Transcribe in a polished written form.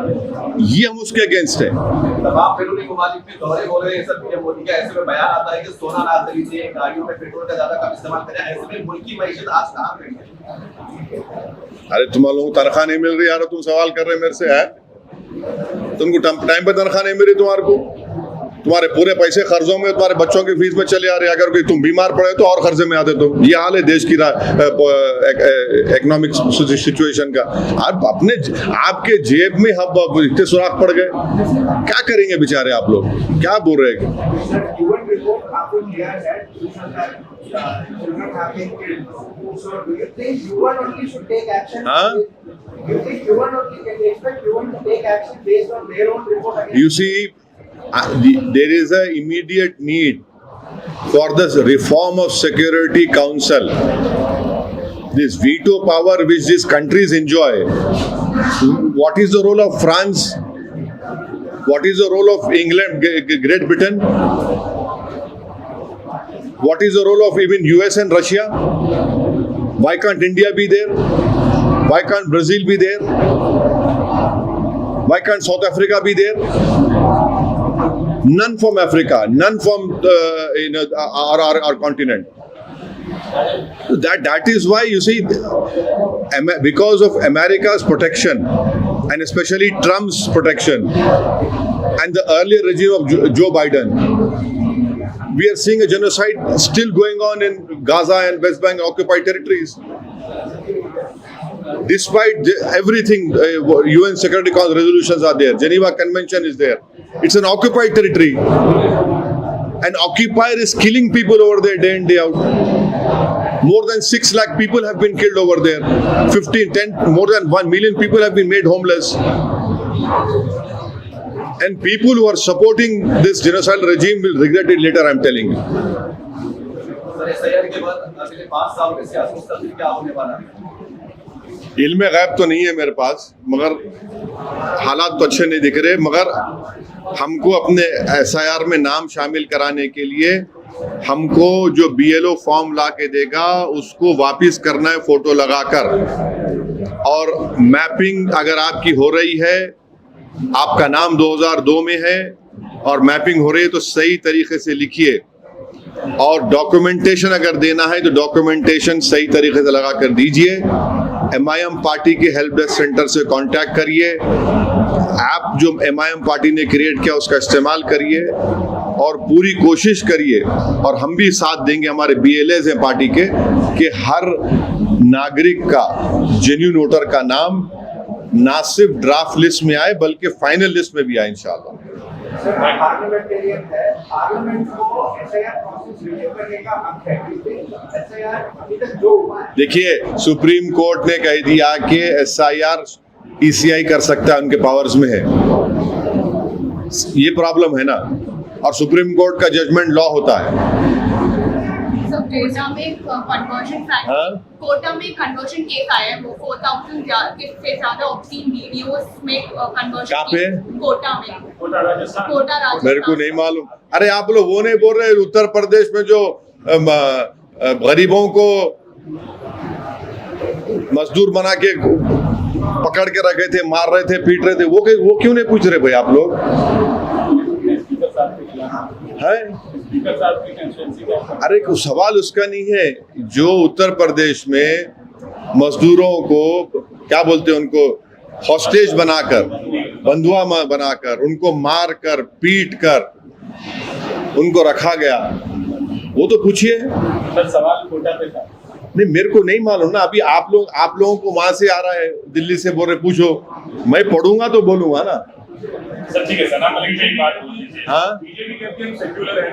ये हम उसके अगेंस्ट है। तमाम पेट्रोलिंग ममालिक में दौरे हो रहे हैं सर पीएम मोदी का, ऐसे में बयान आता है कि सोना ना खरीदिए, गाड़ियों में पेट्रोल का ज्यादा कम इस्तेमाल करें, ऐसे में मुल्क की मईशत आज कहाँ खड़ी है? अरे तुम लोगों को तनख्वाह नहीं मिल रही यार, तुम सवाल कर रहे मेरे से है? तुमको टाइम पे तनख्वाह नहीं मिल रही तुम्हारे को, तुम्हारे पूरे पैसे कर्जों में, तुम्हारे बच्चों की फीस में चले आ रहे। अगर कोई तुम बीमार पड़े तो और कर्जे में आते तुम। ये हाल है देश की इकोनॉमिक सिचुएशन का। आप अपने आपके जेब में हम इतने सुराख पड़ गए, क्या करेंगे बेचारे आप लोग? क्या बोल रहे हैं? You see, there is an immediate need for this reform of Security Council. This veto power which these countries enjoy. What is the role of France? What is the role of England, Great Britain? What is the role of even US and Russia? Why can't India be there? Why can't Brazil be there? Why can't South Africa be there? None from Africa, none from our continent. That is why you see, because of America's protection and especially Trump's protection and the earlier regime of Joe Biden, we are seeing a genocide still going on in Gaza and West Bank occupied territories. Despite everything, UN Security Council resolutions are there, Geneva Convention is there. It's an occupied territory. An occupier is killing people over there day in, day out. More than 6 lakh people have been killed over there. More than 1 million people have been made homeless. And people who are supporting this genocidal regime will regret it later, I'm telling you. इल्म गैब तो नहीं है मेरे पास, मगर हालात तो अच्छे नहीं दिख रहे। मगर हमको अपने SIR में नाम शामिल कराने के लिए हमको जो BLO फॉर्म ला के देगा उसको वापस करना है फोटो लगाकर। और मैपिंग अगर आपकी हो रही है, आपका नाम 2002 में है और मैपिंग हो रही है तो सही तरीके से लिखिए। और डॉक्यूमेंटेशन अगर देना है तो डॉक्यूमेंटेशन सही तरीके से लगा कर दीजिए। MIM पार्टी के हेल्प डेस्क सेंटर से कांटेक्ट करिए। ऐप जो MIM पार्टी ने क्रिएट किया उसका इस्तेमाल करिए और पूरी कोशिश करिए, और हम भी साथ देंगे, हमारे BLAs हैं पार्टी के, कि हर नागरिक का जेन्युइन वोटर का नाम ना सिर्फ ड्राफ्ट लिस्ट में आए बल्कि फाइनल लिस्ट में भी आए इंशाल्लाह। पार्लियामेंटेरियन है, पार्लियामेंट को SIR प्रोसेस रिव्यू करने का हक है, SIR अभी तक जो हुआ है। देखिए, सुप्रीम कोर्ट ने कह दिया कि SIR ECI कर सकता है, उनके पावर्स में है। ये प्रॉब्लम है ना, और सुप्रीम कोर्ट का जजमेंट लॉ होता है। कोटा में कन्वर्जन केस आया है, वो 4000 से ज्यादा ऑब्सीन वीडियोस में कन्वर्जन। कहाँ पे? कोटा में। कोटा राजस्थान। मेरे को नहीं मालूम। अरे आप लोग वो नहीं बोल रहे उत्तर प्रदेश में जो गरीबों को मजदूर बना के पकड़ के रखे थे, मार रहे थे, पीट रहे थे, वो क्यों नहीं पूछ रहे भाई आप लोग? है? अरे सवाल उसका नहीं है। जो उत्तर प्रदेश में मजदूरों को क्या बोलते हैं, उनको हॉस्टेज बनाकर, बंधुआ बनाकर, उनको मार कर, पीट कर उनको रखा गया, वो तो पूछिए। सवाल कोटा पे था। नहीं, मेरे को नहीं मालूम ना। अभी आप लोगों को वहां से आ रहा है, दिल्ली से बोल रहे, पूछो। मैं पढ़ूंगा तो बोलूंगा ना। सर ठीक है सर, आप बात हाँ। बीजेपी कहते हैं सेक्युलर है।